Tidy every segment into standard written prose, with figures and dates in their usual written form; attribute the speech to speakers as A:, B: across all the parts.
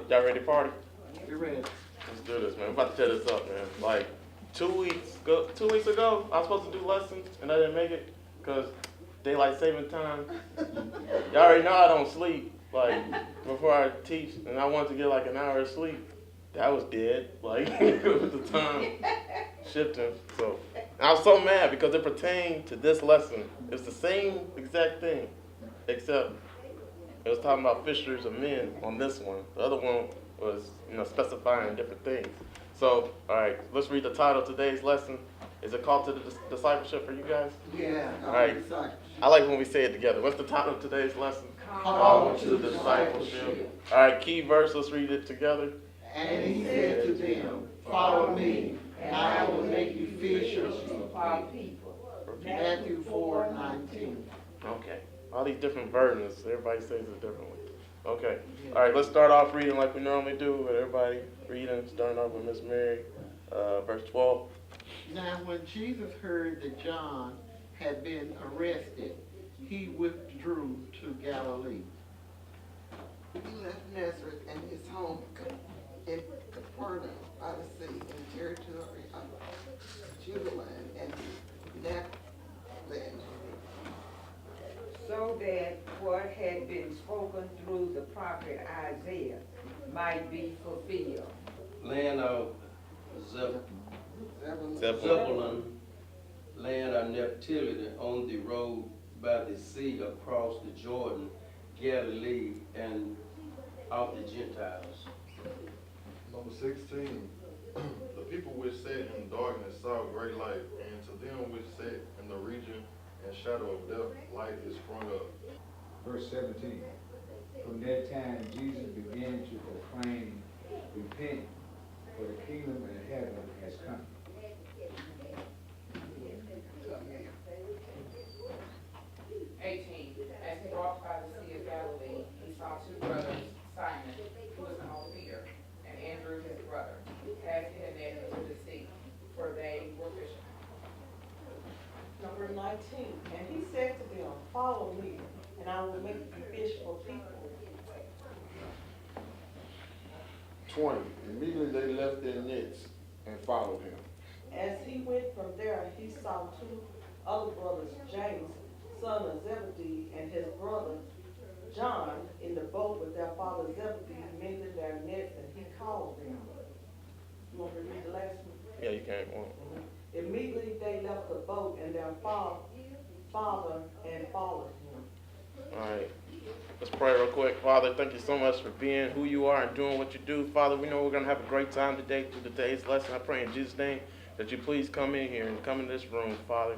A: Y'all ready to party?
B: You're ready.
A: Let's do this, man. We're about to tear this up, man. Like 2 weeks ago, I was supposed to do lessons, and I didn't make it because daylight saving time. Y'all already know I don't sleep, like, before I teach, and I wanted to get like an hour of sleep. That was dead, like, with the time shifting. So I was so mad because it pertained to this lesson. It's the same exact thing, except it was talking about fishers of men on this one. The other one was, specifying different things. So, all right, let's read the title of today's lesson. Is it called to the discipleship for you guys?
B: Yeah.
A: All right. I like when we say it together. What's the title of today's lesson?
B: Call to discipleship.
A: All right, key verse. Let's read it together.
B: And he said to them, follow me, and I will make you fishers of people. Matthew 4:19.
A: Okay. All these different versions. Everybody says it differently. Okay. All right, let's start off reading like we normally do with everybody reading, starting off with Miss Mary, verse 12.
B: Now when Jesus heard that John had been arrested, he withdrew to Galilee.
C: He left Nazareth and his home in Capernaum by the sea in the territory of Judah and Naphtali,
D: so that what had been spoken through the prophet Isaiah might be fulfilled.
E: Land of Zebulun, land of Naphtali, on the road by the sea across the Jordan, Galilee, and of the Gentiles.
F: Number 16. The people which sat in darkness saw great light, and to them which sat in the region and shadow of death, light is sprung up.
G: Verse 17. From that time Jesus began to proclaim, repent, for the kingdom of heaven has come.
H: As he walked by the Sea of Galilee, he saw two brothers, Simon, who was called Peter, and Andrew his brother, casting a net into the sea, for they were fishermen.
I: Number 19, and he said to them, follow me, and I will make you fish for people.
J: 20. Immediately they left their nets and followed him.
I: As he went from there, he saw two other brothers, James, son of Zebedee, and his brother John, in the boat with their father Zebedee, mending their nets, and he called them. You want me to read the last one?
A: Yeah, you can.
I: Immediately they left the boat and their father and followed him.
A: All right. Let's pray real quick. Father, thank you so much for being who you are and doing what you do. Father, we know we're going to have a great time today through today's lesson. I pray in Jesus' name that you please come in here and come in this room, Father.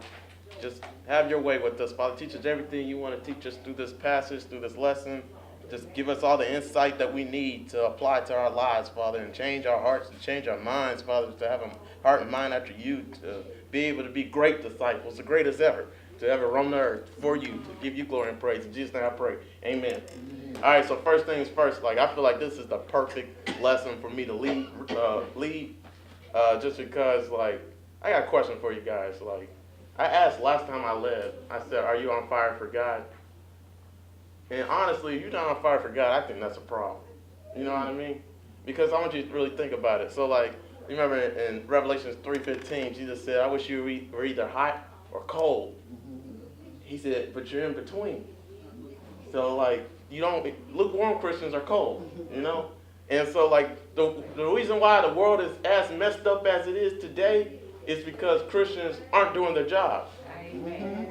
A: Just have your way with us, Father. Teach us everything you want to teach us through this passage, through this lesson. Just give us all the insight that we need to apply to our lives, Father, and change our hearts and change our minds, Father, to have a heart and mind after you, to be able to be great disciples, the greatest ever, to ever roam the earth for you, to give you glory and praise. In Jesus' name I pray. Amen. All right, so first things first, I feel like this is the perfect lesson for me to lead just because, I got a question for you guys. I asked last time I led, I said, are you on fire for God? And honestly, if you're not on fire for God, I think that's a problem. You know what I mean? Because I want you to really think about it. So, you remember in Revelation 3:15, Jesus said, I wish you were either hot or cold. He said, but you're in between. So, lukewarm Christians are cold, And so, the reason why the world is as messed up as it is today is because Christians aren't doing their job.
D: Amen.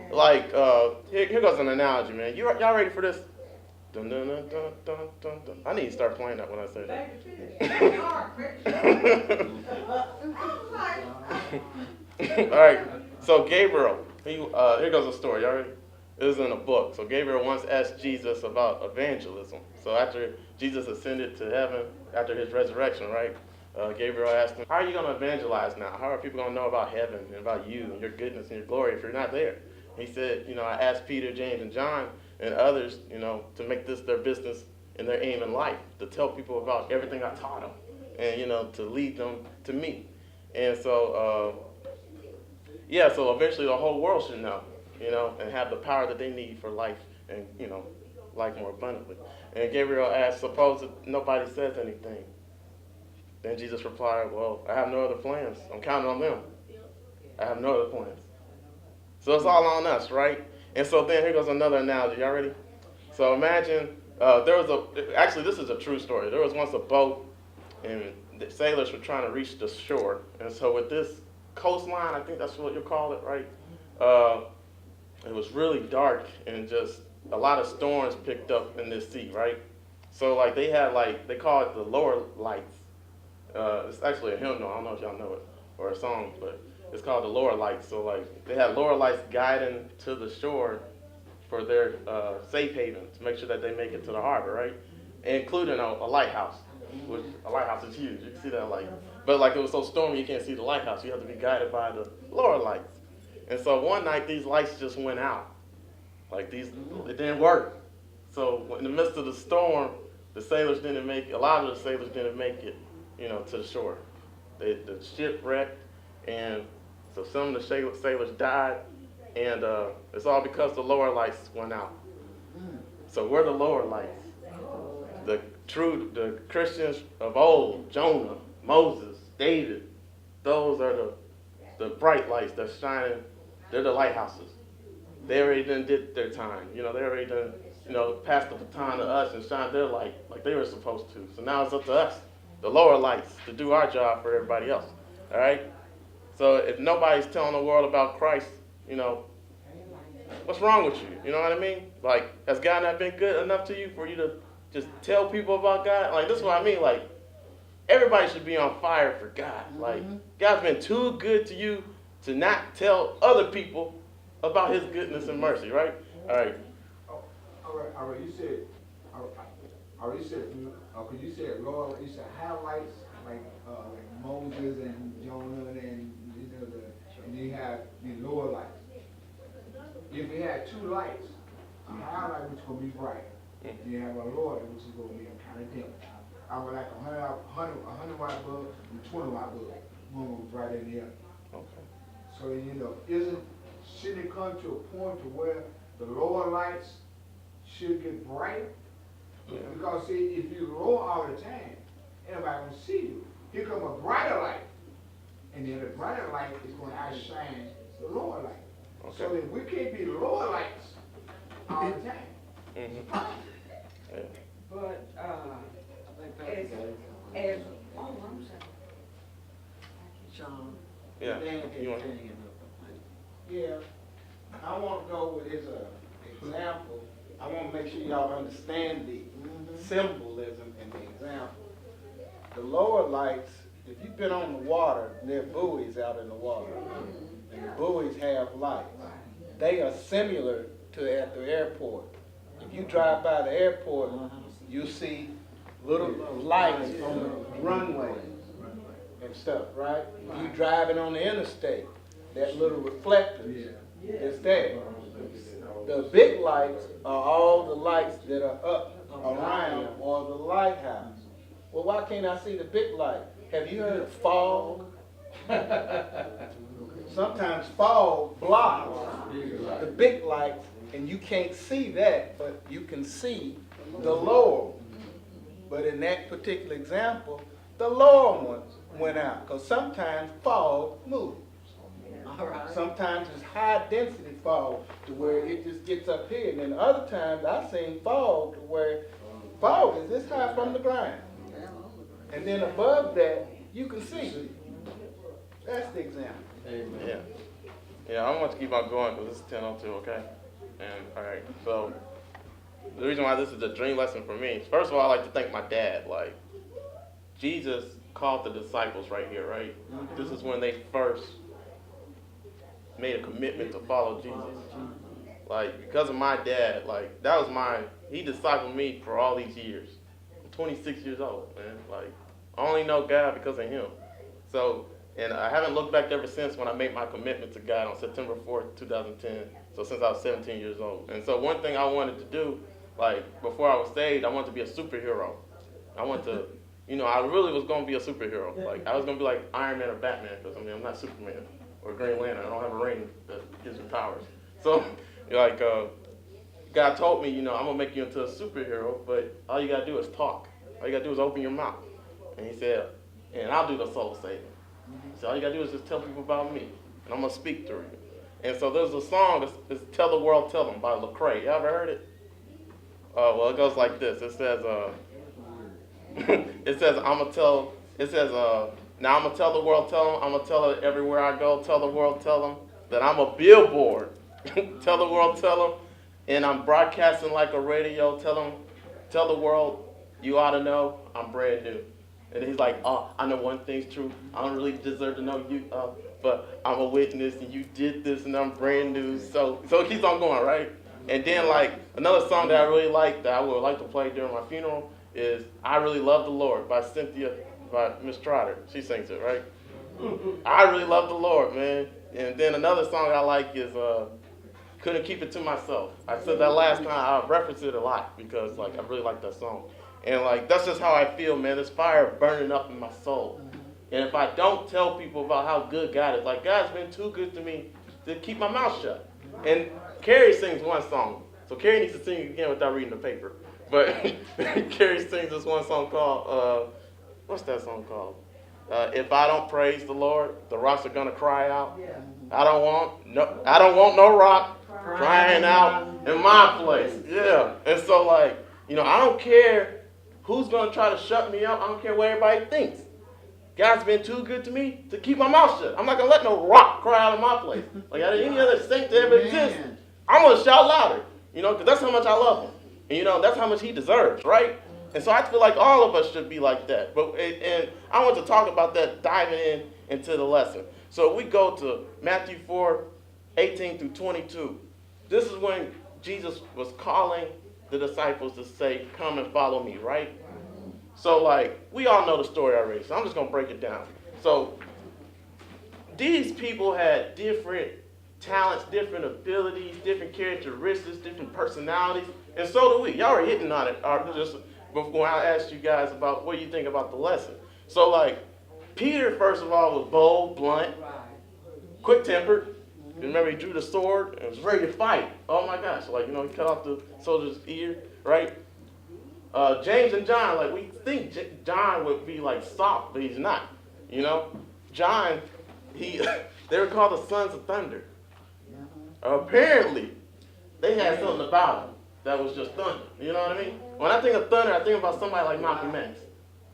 A: Here goes an analogy, man. Y'all ready for this? Dun, dun, dun, dun, dun, dun, dun. I need to start playing that when I say that. All right. So Gabriel, here goes a story. Y'all ready? It was in a book. So Gabriel once asked Jesus about evangelism. So after Jesus ascended to heaven, after his resurrection, right? Gabriel asked him, how are you going to evangelize now? How are people going to know about heaven and about you and your goodness and your glory if you're not there? He said, I asked Peter, James, and John and others, to make this their business and their aim in life, to tell people about everything I taught them and, to lead them to me. And so, so eventually the whole world should know, and have the power that they need for life and, life more abundantly. And Gabriel asked, suppose that nobody says anything. Then Jesus replied, well, I have no other plans. I'm counting on them. I have no other plans. So it's all on us, right? And so then here goes another analogy. Y'all ready? So imagine actually this is a true story. There was once a boat and the sailors were trying to reach the shore. And so with this coastline, I think that's what you call it, right? It was really dark and just a lot of storms picked up in this sea, right? So like they had they call it the lower lights. It's actually a hymn, I don't know if y'all know it, or a song, but it's called the lower lights. So like they had lower lights guiding to the shore for their safe haven to make sure that they make it to the harbor, right? Including a lighthouse, which a lighthouse is huge. You can see that light. But like it was so stormy, you can't see the lighthouse. You have to be guided by the lower lights. And so one night these lights just went out. It didn't work. So in the midst of the storm, a lot of the sailors didn't make it, to the shore. The ship wrecked, and so some of the sailors died, and it's all because the lower lights went out. So we're the lower lights. The Christians of old, Jonah, Moses, David, those are the bright lights that's shining. They're the lighthouses. They already did their time. They already done, passed the baton to us and shined their light like they were supposed to. So now it's up to us, the lower lights, to do our job for everybody else. All right? So if nobody's telling the world about Christ, what's wrong with you? You know what I mean? Has God not been good enough to you for you to just tell people about God? This is what I mean. Everybody should be on fire for God. God's been too good to you to not tell other people about his goodness and mercy, right? All right.
G: All right, you said, because you said, Lord, you said highlights, like Moses and Jonah, and and you have the lower lights. If you had two lights, a highlight which is going to be bright, and you have a lower light which is going to be kind of dim. I would like a 100 watt bulb and 20 watt bulb. One will be brighter than the other.
A: Okay.
G: So should it come to a point to where the lower lights should get brighter? Yeah. Because see, if you lower all the time, everybody gonna see you. Here come a brighter light, and then the brighter light is gonna outshine the lower light. Okay. So if we can't be lower lights all the time.
A: Mm-hmm. Yeah.
D: But I'm sorry.
B: Sean.
A: Yeah.
B: Yeah. I want to go with his example. I want to make sure y'all understand the symbolism in the example. The lower lights, if you've been on the water, there are buoys out in the water. And the buoys have lights. They are similar to at the airport. If you drive by the airport, you see little lights on the runway and stuff, right? If you're driving on the interstate, that little reflector is there. The big lights are all the lights that are up around or the lighthouse. Well, why can't I see the big light? Have you heard of fog? Sometimes fog blocks the big lights, and you can't see that, but you can see the lower one. But in that particular example, the lower ones went out, because sometimes fog moves. Right. Sometimes it's high density fog to where it just gets up here, and then other times I've seen fog to where fog is this high from the ground. And then above that, you can see. That's the example.
A: Amen. Yeah, I want to keep on going because this is 10:02, okay? And all right, so the reason why this is a dream lesson for me, first of all, I like to thank my dad. Jesus called the disciples right here, right? Mm-hmm. This is when they first made a commitment to follow Jesus. Because of my dad, he discipled me for all these years. I'm 26 years old, man. I only know God because of him. So, and I haven't looked back ever since when I made my commitment to God on September 4th, 2010. So since I was 17 years old. And so one thing I wanted to do, before I was saved, I wanted to be a superhero. I wanted to, I really was going to be a superhero. I was going to be like Iron Man or Batman, because I'm not Superman or Green Lantern. I don't have a ring that gives me powers. So, God told me, I'm going to make you into a superhero, but all you got to do is talk. All you got to do is open your mouth. And he said, and I'll do the soul saving. So all you got to do is just tell people about me, and I'm going to speak through you. And so there's a song, it's Tell the World Tell Them by Lecrae. You ever heard it? Well, it goes like this. It says, now I'm going to tell the world, tell them, I'm going to tell it everywhere I go, tell the world, tell them that I'm a billboard. Tell the world, tell them, and I'm broadcasting like a radio, tell the world, you ought to know I'm brand new. And he's like, oh, I know one thing's true. I don't really deserve to know you, but I'm a witness, and you did this, and I'm brand new. So it keeps on going, right? And then, like, another song that I really like, that I would like to play during my funeral, is I Really Love the Lord by Miss Trotter. She sings it, right? I really love the Lord, man. And then another song I like is Couldn't Keep It to Myself. I said that last time. I reference it a lot because, like, I really like that song. And, like, that's just how I feel, man. There's fire burning up in my soul. And if I don't tell people about how good God is, like, God's been too good to me to keep my mouth shut. And Carrie sings one song. So Carrie needs to sing again without reading the paper. But Carrie sings this one song called, what's that song called? If I don't praise the Lord, the rocks are gonna cry out.
I: Yeah.
A: I don't want no rock crying out in my place. Yeah. And so, like, I don't care who's gonna try to shut me up. I don't care what everybody thinks. God's been too good to me to keep my mouth shut. I'm not gonna let no rock cry out of my place. Like any other saint that ever exists, I'm gonna shout louder. Because that's how much I love him. And that's how much he deserves, right? And so I feel like all of us should be like that. And I want to talk about that, diving into the lesson. So we go to Matthew 4:18 through 22. This is when Jesus was calling the disciples to say, come and follow me, right? So, like, we all know the story already, so I'm just going to break it down. So these people had different talents, different abilities, different characteristics, different personalities, and so do we. Y'all are hitting on it just before I asked you guys about what you think about the lesson. So, like, Peter, first of all, was bold, blunt, quick-tempered. Remember, he drew the sword and was ready to fight. Oh, my gosh. Like, he cut off the soldier's ear, right? James and John, like, we think John would be, like, soft, but he's not. John, they were called the sons of thunder. Apparently, they had something about them that was just thunder. You know what I mean? When I think of thunder, I think about somebody like Malcolm X.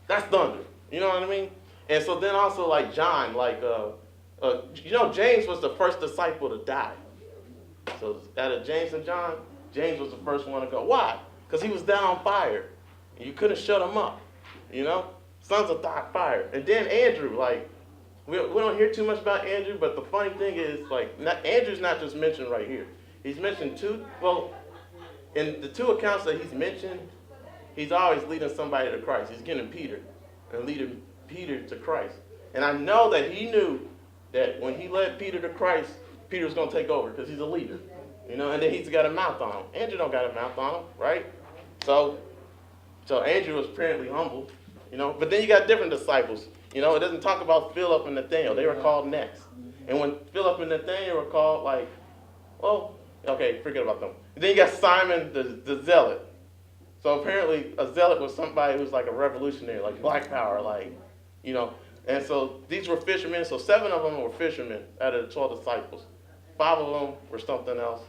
A: That's thunder. You know what I mean? And so then also, like, John, like, James was the first disciple to die. So out of James and John, James was the first one to go. Why? Because he was down on fire. And you couldn't shut him up. Sons of fire. And then Andrew, like, we don't hear too much about Andrew, but the funny thing is, like, Andrew's not just mentioned right here. He's mentioned in the two accounts that he's mentioned, he's always leading somebody to Christ. He's getting Peter and leading Peter to Christ. And I know that he knew that when he led Peter to Christ, Peter was going to take over because he's a leader. And then he's got a mouth on him. Andrew don't got a mouth on him, right? So Andrew was apparently humble, But then you got different disciples. It doesn't talk about Philip and Nathaniel. They were called next. And when Philip and Nathaniel were called, like, well, okay, forget about them. And then you got Simon the zealot. So apparently a zealot was somebody who was like a revolutionary, like Black Power, like, And so these were fishermen. So 7 of them were fishermen out of the 12 disciples. 5 of them were something else.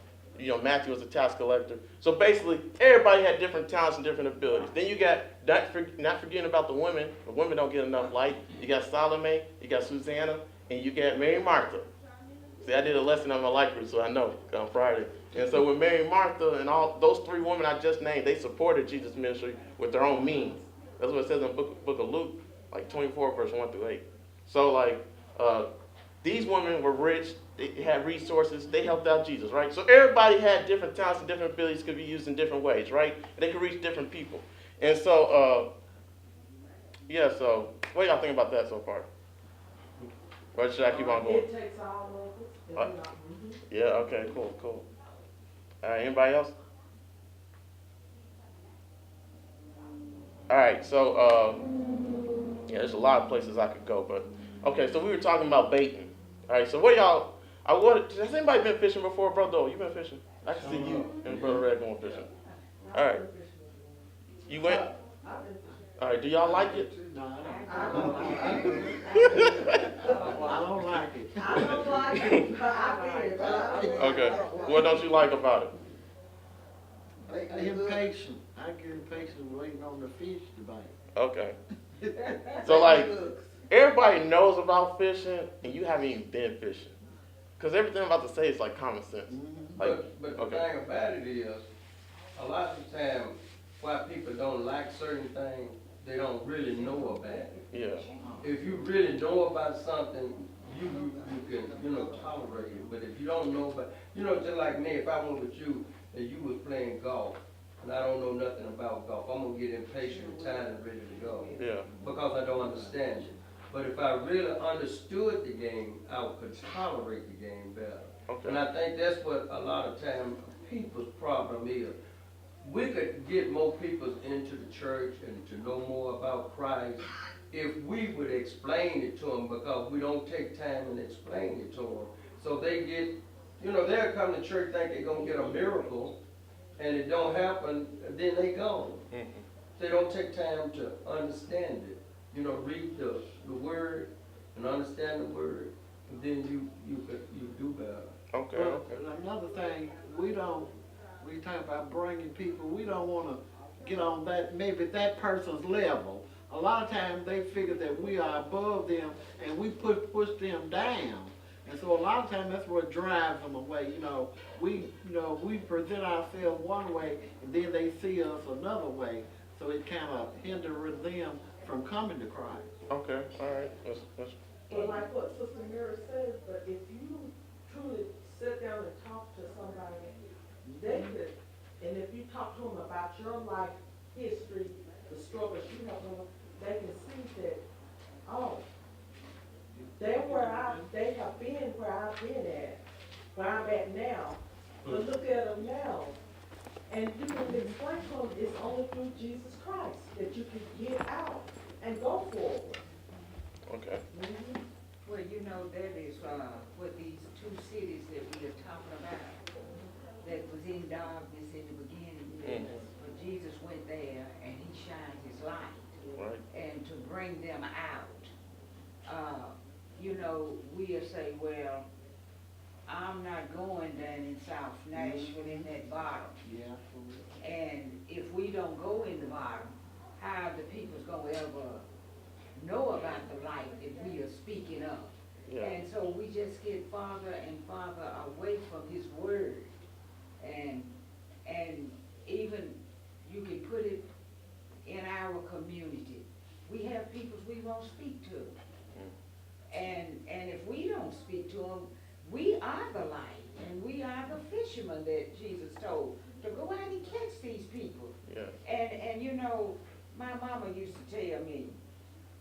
A: Matthew was a tax collector. So basically, everybody had different talents and different abilities. Then you got, not forgetting about the women. The women don't get enough light. You got Salome, you got Susanna, and you got Mary Martha. See, I did a lesson on my life group, so I know, on Friday. And so with Mary Martha and all those 3 women I just named, they supported Jesus' ministry with their own means. That's what it says in the book of Luke, like 24, verse 1 through 8. So, like, these women were rich. They had resources. They helped out Jesus, right? So everybody had different talents and different abilities could be used in different ways, right? And they could reach different people. And so, so what do y'all think about that so far? Or should I keep on going?
I: It takes all of us.
A: Yeah, okay, cool. All right, anybody else? All right, so, there's a lot of places I could go, but, okay, so we were talking about baiting. All right, so what y'all, has anybody been fishing before, brother? You been fishing? I can see you and Brother Red going fishing. All right. You went? All right. Do y'all like it?
B: No,
I: I don't like it.
B: I don't like it.
I: I don't like it, but I did.
A: Okay. What don't you like about it?
B: They impatient. I get impatient waiting on the fish to bite.
A: Okay. So like, everybody knows about fishing, and you haven't even been fishing. Because everything I'm about to say is like common sense. Like,
E: But the thing about it is, a lot of the time, why people don't like certain things, they don't really know about it.
A: yeah.
E: If you really know about something, you can, tolerate it. But if you don't know about, just like me, if I went with you and you was playing golf, and I don't know nothing about golf, I'm gonna get impatient and tired and ready to go.
A: Yeah.
E: Because I don't understand it. But if I really understood the game, I could tolerate the game better.
A: Okay.
E: And I think that's what a lot of time people's problem is. We could get more people into the church and to know more about Christ if we would explain it to them, because we don't take time and explain it to them. So they get, they'll come to church think they're going to get a miracle, and it don't happen, then they gone.
A: Mm-hmm.
E: They don't take time to understand it. Read the word and understand the word, and then you do better.
A: Okay.
B: But
A: Okay.
B: another thing, we talk about bringing people, we don't want to get on maybe that person's level. A lot of times they figure that we are above them and we push them down. And so a lot of times that's what drives them away. We present ourselves one way and then they see us another way. So it kind of hinders them from coming to Christ.
A: Okay. All right.
I: But like what Sister Mary says, but if you truly sit down and talk to somebody, they could, and if you talk to them about your life history, the struggles you have done, they can see that, oh, they have been where I've been at, where I'm at now. But look at them now. And you can explain to them it's only through Jesus Christ that you can get out and go forward.
A: Okay.
D: Mm-hmm. Well, that is what these two cities that we are talking about, that was in darkness in the beginning.
A: Mm-hmm.
D: But Jesus went there and he shined his light.
A: Right.
D: And to bring them out. We'll say, well, I'm not going down in South Nashville in that bottom.
B: Yeah.
D: And if we don't go in the bottom, how the people's gonna ever know about the light that we are speaking of?
A: Yeah.
D: And so we just get farther and farther away from his word. And even you can put it in our community. We have people we won't speak to. And if we don't speak to them, we are the light, and we are the fishermen that Jesus told to go out and catch these people.
A: Yeah.
D: And my mama used to tell me,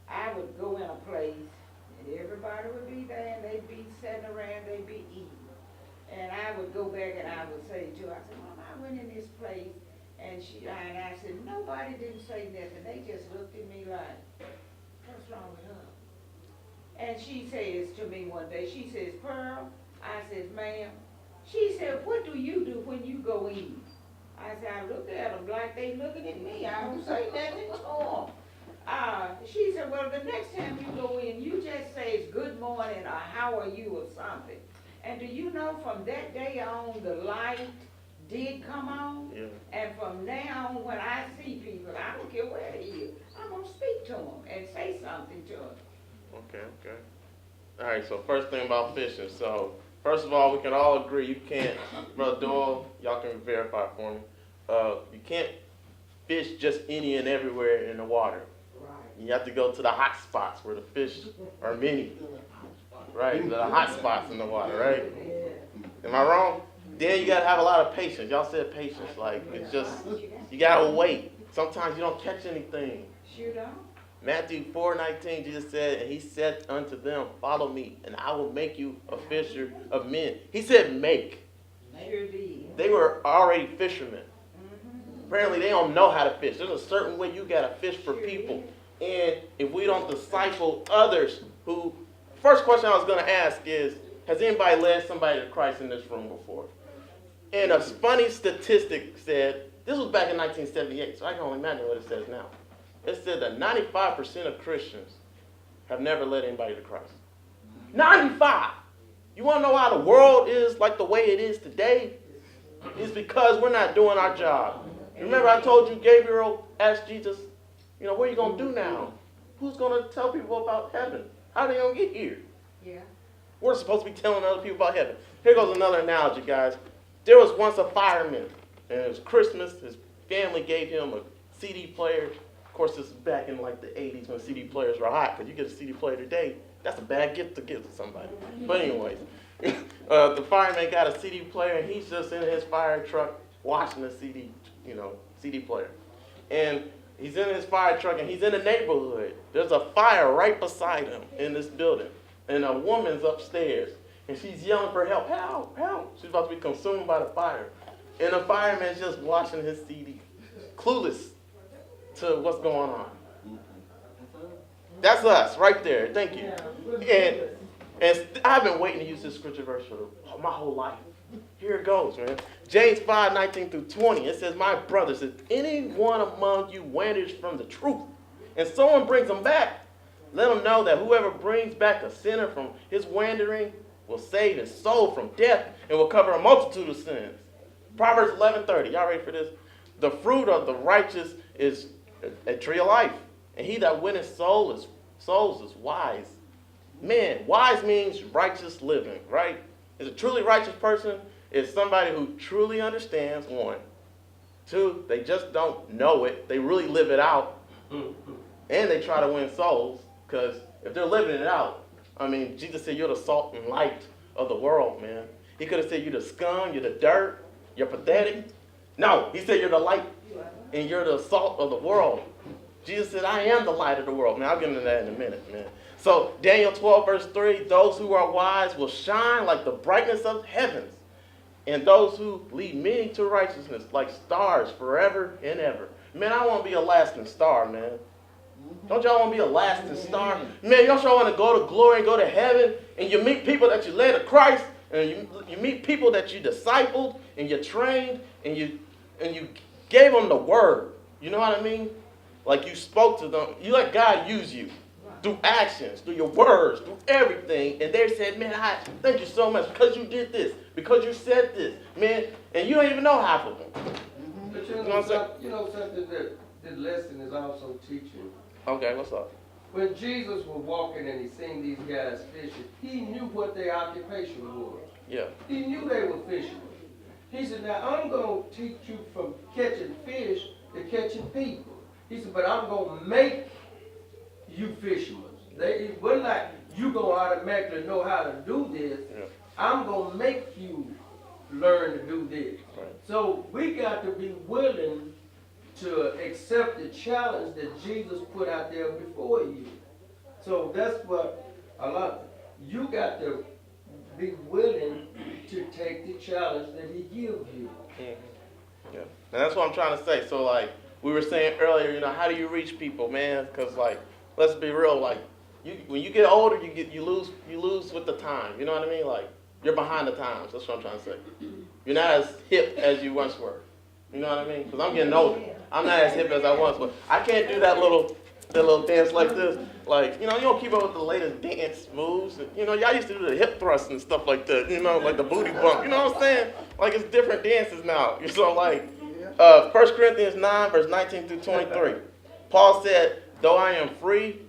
D: I would go in a place, and everybody would be there, and they'd be sitting around, they'd be eating. And I would go back and I would say to her, I said, Mama, I went in this place, and I said, nobody didn't say nothing. They just looked at me like, what's wrong with her? And she says to me one day, she says, Pearl, I says, ma'am, she said, what do you do when you go in? I said, I look at them like they looking at me. I don't say nothing to them. She said, well, the next time you go in, you just say good morning or how are you or something. And do you know from that day on, the light did come on?
A: Yeah.
D: And from now on, when I see people, I don't care where he is, I'm going to speak to them and say something to them.
A: Okay. All right, so first thing about fishing. So, first of all, we can all agree you can't, Brother Doyle, y'all can verify for me, you can't fish just any and everywhere in the water.
I: Right.
A: You have to go to the hot spots where the fish are many. Right, the hot spots in the water, right?
I: Yeah.
A: Am I wrong? Then you gotta have a lot of patience. Y'all said patience, like it's just, you gotta wait. Sometimes you don't catch anything.
D: Sure don't.
A: Matthew 4:19, Jesus said, and he said unto them, follow me, and I will make you a fisher of men. He said make.
D: Sure did.
A: They were already fishermen.
D: Mm-hmm.
A: Apparently they don't know how to fish. There's a certain way you gotta fish for people. And if we don't disciple others who, first question I was gonna ask is, has anybody led somebody to Christ in this room before? And a funny statistic said, this was back in 1978, so I can only imagine what it says now. It said that 95% of Christians have never led anybody to Christ. 95! You want to know why the world is like the way it is today? It's because we're not doing our job. Remember I told you Gabriel asked Jesus, what are you going to do now? Who's going to tell people about heaven? How are they going to get here?
D: Yeah.
A: We're supposed to be telling other people about heaven. Here goes another analogy, guys. There was once a fireman, and it was Christmas. His family gave him a CD player. Of course, this is back in like the 80s when CD players were hot, because you get a CD player today, that's a bad gift to give to somebody. But anyways, the fireman got a CD player, and he's just in his fire truck watching the CD player. And he's in his fire truck, and he's in the neighborhood. There's a fire right beside him in this building. And a woman's upstairs, and she's yelling for help. Help, help. She's about to be consumed by the fire. And the fireman's just watching his CD, clueless to what's going on. That's us right there. Thank you. And I've been waiting to use this scripture verse for my whole life. Here it goes, man. James 5:19 through 20. It says, my brothers, if anyone among you wanders from the truth, and someone brings them back, let them know that whoever brings back a sinner from his wandering will save his soul from death and will cover a multitude of sins. Proverbs 11:30. Y'all ready for this? The fruit of the righteous is a tree of life, and he that winneth souls is wise. Man, wise means righteous living, right? Is a truly righteous person is somebody who truly understands, one. Two, they just don't know it. They really live it out. And they try to win souls, because if they're living it out, Jesus said you're the salt and light of the world, man. He could have said you're the scum, you're the dirt, you're pathetic. No, he said you're the light and you're the salt of the world. Jesus said, I am the light of the world. Man, I'll get into that in a minute, man. So Daniel 12:3, those who are wise will shine like the brightness of heavens, and those who lead many to righteousness like stars forever and ever. Man, I want to be a lasting star, man. Don't y'all want to be a lasting star? Man, don't y'all want to go to glory and go to heaven, and you meet people that you led to Christ, and you meet people that you discipled, and you trained, and you gave them the word. You know what I mean? Like you spoke to them. You let God use you through actions, through your words, through everything. And they said, man, I thank you so much because you did this, because you said this, man. And you don't even know half of them.
E: But you know something that this lesson is also teaching.
A: Okay, what's up?
E: When Jesus was walking and he seen these guys fishing, he knew what their occupation was.
A: Yeah.
E: He knew they were fishermen. He said, now I'm going to teach you from catching fish to catching people. He said, but I'm going to make you fishermen. It wasn't like you going to automatically know how to do this. Yeah. I'm going to make you learn to do this. Right. So we got to be willing to accept the challenge that Jesus put out there before you. So that's what you got to be willing to take the challenge that he gives you.
A: Mm-hmm. Yeah. And that's what I'm trying to say. So like we were saying earlier, how do you reach people, man? Because like, let's be real, like when you get older, you lose with the time. You know what I mean? Like you're behind the times. That's what I'm trying to say. You're not as hip as you once were. You know what I mean? Because I'm getting older. I'm not as hip as I once was. I can't do that little dance like this. Like, you don't keep up with the latest dance moves. Y'all used to do the hip thrusts and stuff like that. Like the booty bump. You know what I'm saying? Like it's different dances now. So like, 1 Corinthians 9, verse 19 through 23. Paul said, though I am free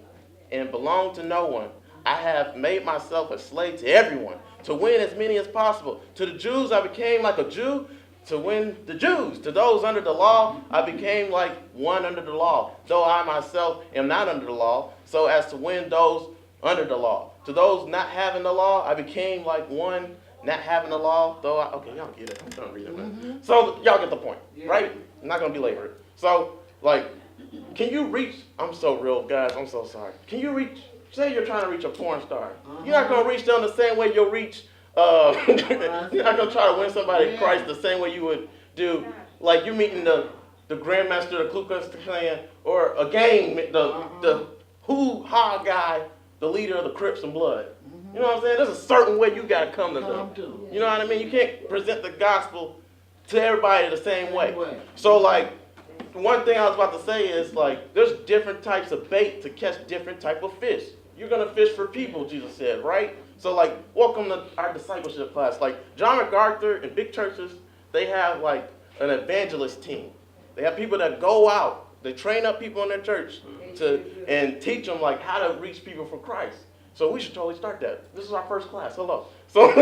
A: and belong to no one, I have made myself a slave to everyone to win as many as possible. To the Jews, I became like a Jew to win the Jews. To those under the law, I became like one under the law, though I myself am not under the law, so as to win those under the law. To those not having the law, I became like one not having the law, though okay, y'all get it. I'm done reading that. Mm-hmm. So y'all get the point, right? I'm not going to belabor it. So, like, can you reach, I'm so real, guys, I'm so sorry. Can you reach, say you're trying to reach a porn star. You're not going to reach them the same way you'll reach you're not going to try to win somebody to Christ the same way you would do, like you meeting the Grandmaster of the Ku Klux Klan, or a gang, the hoo-ha guy, the leader of the Crips and Blood. You know what I'm saying? There's a certain way you got to come to them. You know what I mean? You can't present the gospel to everybody the same way. So like, one thing I was about to say is like, there's different types of bait to catch different type of fish. You're gonna fish for people, Jesus said, right? So like, welcome to our discipleship class. Like John MacArthur and big churches, they have like an evangelist team. They have people that go out. They train up people in their church and teach them like how to reach people for Christ. So we should totally start that. This is our first class. Hello. So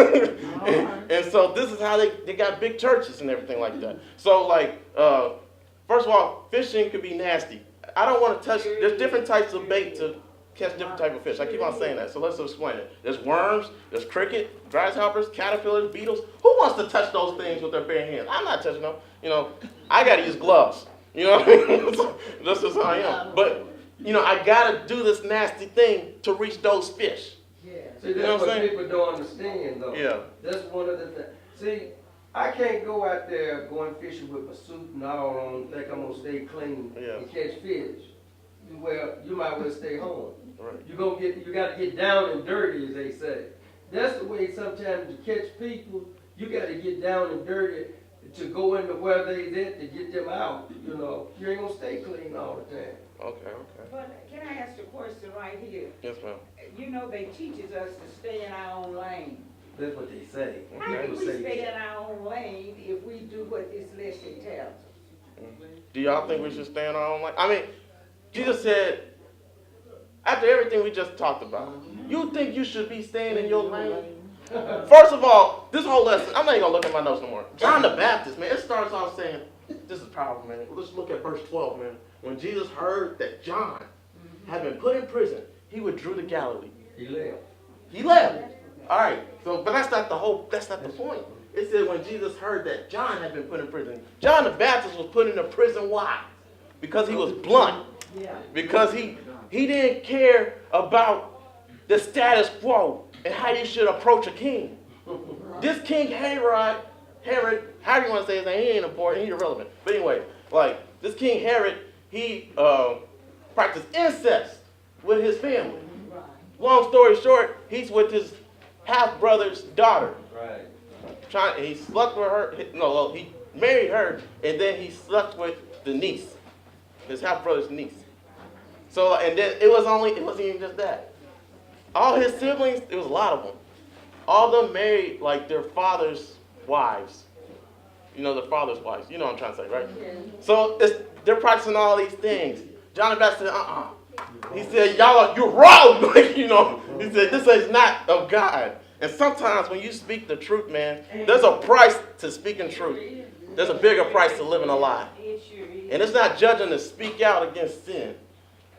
A: and so this is how they got big churches and everything like that. So like, first of all, fishing could be nasty. I don't want to touch. There's different types of bait to catch different type of fish. I keep on saying that. So let's explain it. There's worms. There's cricket, grasshoppers, caterpillars, beetles. Who wants to touch those things with their bare hands? I'm not touching them. You know, I got to use gloves. You know what I mean? So this is how I am. But you know, I gotta do this nasty thing to reach those fish.
E: Yeah. See, that's what people don't understand, though.
A: Yeah.
E: That's one of the things. See, I can't go out there going fishing with my suit and all on, think I'm gonna stay clean and catch fish. Well, you might well stay home.
A: Right.
E: You gotta get down and dirty, as they say. That's the way sometimes to catch people. You gotta get down and dirty to go into where they at to get them out. You know, you ain't gonna stay clean all the time.
A: Okay.
D: But can I ask a question right here?
A: Yes, ma'am.
D: You know, they teaches us to stay in our own lane.
E: That's what they say.
D: How can we stay in our own lane if we do what this lesson tells us?
A: Do y'all think we should stay in our own lane? I mean, Jesus said, after everything we just talked about, you think you should be staying in your lane? First of all, this whole lesson, I'm not even going to look at my notes no more. John the Baptist, man, it starts off saying, this is powerful, man. Let's look at verse 12, man. When Jesus heard that John had been put in prison, he withdrew to Galilee. He left. All right. So, but that's not the point. It said when Jesus heard that John had been put in prison. John the Baptist was put into prison. Why? Because he was blunt. Because he didn't care about the status quo and how you should approach a king. This King Herod, how do you want to say his name? He ain't important. He's irrelevant. But anyway, like this King Herod, he practiced incest with his family. Long story short, he's with his half-brother's daughter.
E: Right.
A: He slept with her. No, he married her, and then he slept with the niece, his half-brother's niece. So, and then it wasn't even just that. All his siblings, it was a lot of them. All of them married like their father's wives. You know, their father's wives. You know what I'm trying to say, right? Yeah. So they're practicing all these things. John the Baptist said, He said, you're wrong. You know, he said, this is not of God. And sometimes when you speak the truth, man, there's a price to speaking truth. There's a bigger price to living a lie. And it's not judging to speak out against sin.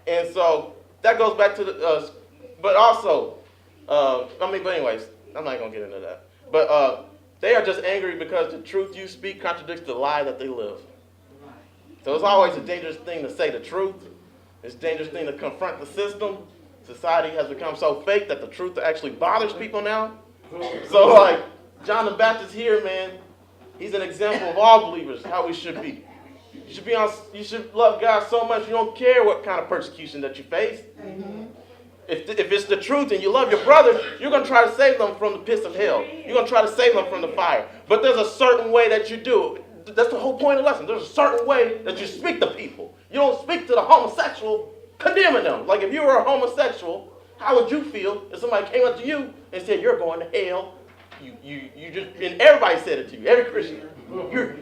A: And so that goes back to the, but also, but anyways, I'm not going to get into that. But they are just angry because the truth you speak contradicts the lie that they live. So it's always a dangerous thing to say the truth. It's a dangerous thing to confront the system. Society has become so fake that the truth actually bothers people now. So like John the Baptist here, man, he's an example of all believers, how we should be. You should love God so much you don't care what kind of persecution that you face. Mm-hmm. If it's the truth and you love your brother, you're going to try to save them from the pits of hell. You're going to try to save them from the fire. But there's a certain way that you do it. That's the whole point of the lesson. There's a certain way that you speak to people. You don't speak to the homosexual condemning them. Like if you were a homosexual, how would you feel if somebody came up to you and said, you're going to hell? You just, and everybody said it to you, every Christian.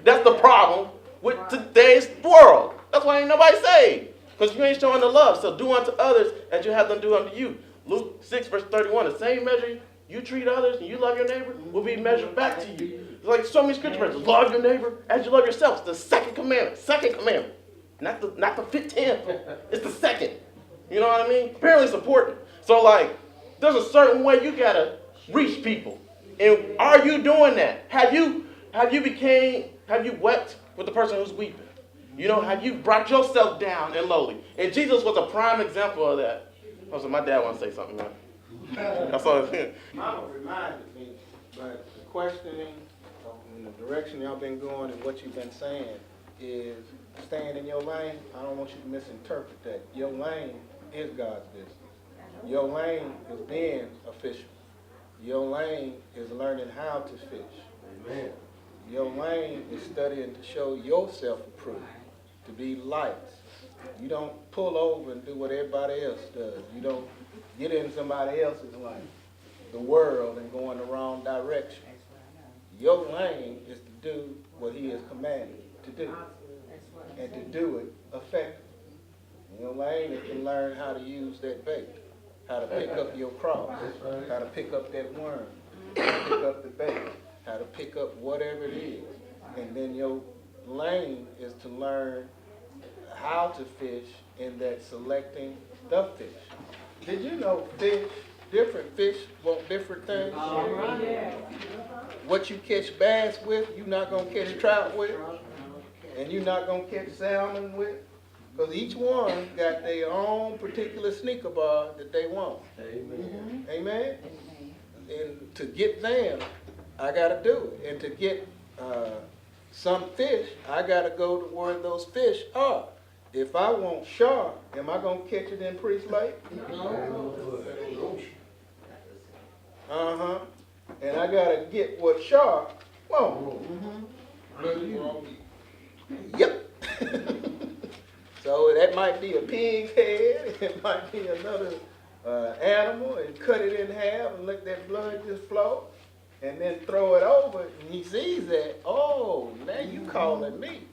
A: That's the problem with today's world. That's why ain't nobody saved. Because you ain't showing the love. So do unto others as you have them do unto you. Luke 6 verse 31, the same measure you treat others and you love your neighbor will be measured back to you. It's like so many scripture verses. Love your neighbor as you love yourself. It's the second commandment. Second commandment. Not the 15th. It's the second. You know what I mean? Apparently it's important. So like, there's a certain way you gotta reach people. And are you doing that? Have you wept with the person who's weeping? You know, have you brought yourself down and lowly? And Jesus was a prime example of that. Also, my dad wants to say something, man. That's all it's
B: Mama reminded me, but the questioning in the direction y'all been going and what you've been saying is staying in your lane. I don't want you to misinterpret that. Your lane is God's business. Your lane is being official. Your lane is learning how to fish.
E: Amen.
B: Your lane is studying to show yourself approved, to be lights. You don't pull over and do what everybody else does. You don't get in somebody else's lane, the world, and go in the wrong direction. Your lane is to do what he has commanded to do, and to do it effectively. Your lane is to learn how to use that bait, how to pick up your cross, how to pick up that worm, how to pick up the bait, how to pick up whatever it is. And then your lane is to learn how to fish in that selecting the fish. Did you know different fish want different things? What you catch bass with, you're not going to catch trout with, and you're not going to catch salmon with, because each one got their own particular sneaker bar that they want.
E: Amen.
B: Amen? And to get them, I got to do it. And to get some fish, I got to go to where those fish are. If I want shark, am I going to catch it in Priest Lake? Uh-huh. And I got to get what shark wants. Yep. So that might be a pig's head, it might be another animal, and cut it in half and let that blood just flow, and then throw it over, and he sees that, oh, now you calling me.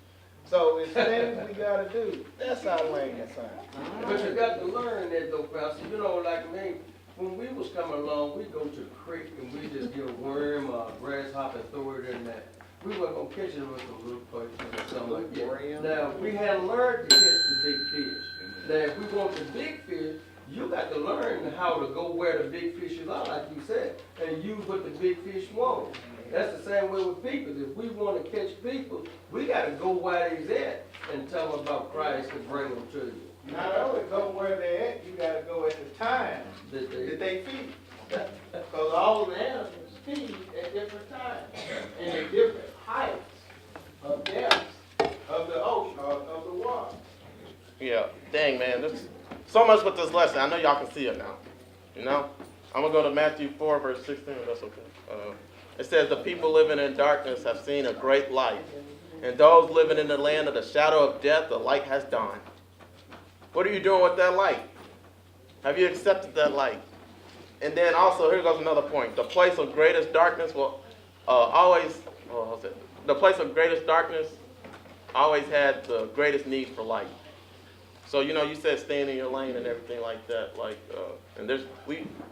B: So it's things we got to do. That's our lane assignment.
E: But you got to learn that though, Pastor. You know, like me, when we was coming along, we go to the creek and we just get a worm or a grasshopper and throw it in there. We weren't going to catch it with a little fish or something like that. Now, we had learned to catch the big fish. Now, if we want the big fish, you got to learn how to go where the big fishes are, like you said, and use what the big fish want. That's the same way with people. If we want to catch people, we got to go where they's at and tell them about Christ and bring them to you.
B: Not only go where they're at, you got to go at the time that they feed. Because all the animals feed at different times and at different heights of depth of the ocean, of the water.
A: Yeah, dang, man. There's so much with this lesson. I know y'all can see it now. You know? I'm going to go to Matthew 4, verse 16, if that's okay. It says, the people living in darkness have seen a great light, and those living in the land of the shadow of death, the light has dawned. What are you doing with that light? Have you accepted that light? And then also, here goes another point. The place of greatest darkness will the place of greatest darkness always had the greatest need for light. So, you know, you said staying in your lane and everything like that. I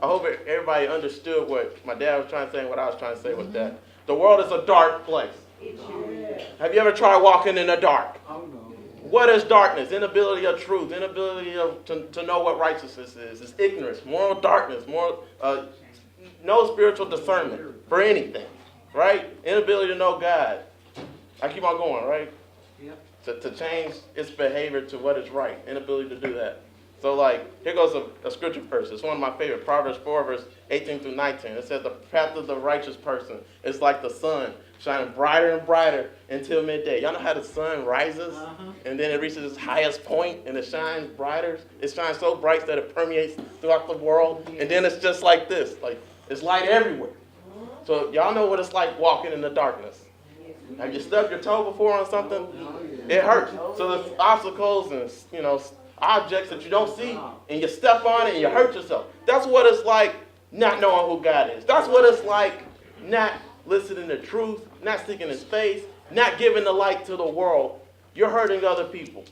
A: hope everybody understood what my dad was trying to say and what I was trying to say with that. The world is a dark place. Have you ever tried walking in the dark? What is darkness? Inability of truth, inability to know what righteousness is. It's ignorance, moral darkness, no spiritual discernment for anything, right? Inability to know God. I keep on going, right? Yep. To change its behavior to what is right. Inability to do that. So here goes a scripture verse. It's one of my favorite. Proverbs 4, verse 18 through 19. It says, the path of the righteous person is like the sun, shining brighter and brighter until midday. Y'all know how the sun rises, and then it reaches its highest point, and it shines brighter. It shines so bright that it permeates throughout the world, and then it's just like this. It's light everywhere. So y'all know what it's like walking in the darkness. Have you stubbed your toe before on something? It hurts. So there's obstacles and, objects that you don't see, and you step on it and you hurt yourself. That's what it's like not knowing who God is. That's what it's like not listening to truth, not seeking his face, not giving the light to the world. You're hurting other people.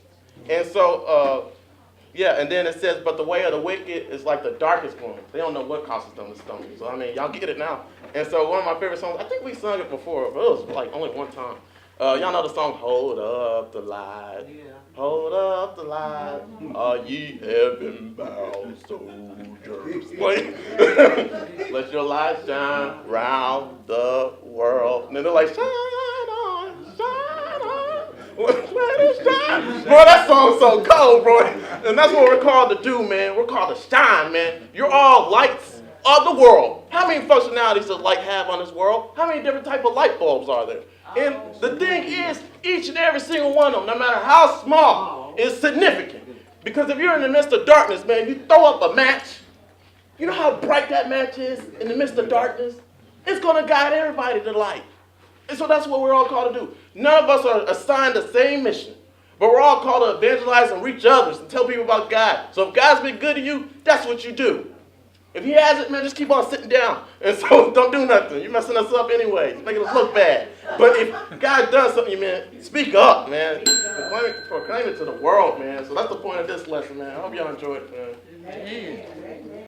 A: And so, and then it says, but the way of the wicked is like the darkest gloom. They don't know what causes them to stumble. So, y'all get it now. And so one of my favorite songs, I think we sung it before, but it was only one time. Y'all know the song, Hold Up the Light. Yeah. Hold up the light, are ye heaven-bound soldiers? Let your light shine round the world. And then they're like, shine on, let it shine. Bro, that song's so cold, bro. And that's what we're called to do, man. We're called to shine, man. You're all lights of the world. How many functionalities does light have on this world? How many different type of light bulbs are there? And the thing is, each and every single one of them, no matter how small, is significant. Because if you're in the midst of darkness, man, you throw up a match. You know how bright that match is in the midst of darkness? It's going to guide everybody to light. And so that's what we're all called to do. None of us are assigned the same mission, but we're all called to evangelize and reach others and tell people about God. So if God's been good to you, that's what you do. If he hasn't, man, just keep on sitting down. And so don't do nothing. You're messing us up anyway. You're making us look bad. But if God does something, man, speak up, man. Proclaim it to the world, man. So that's the point of this lesson, man. I hope y'all enjoyed it, man.
D: Amen.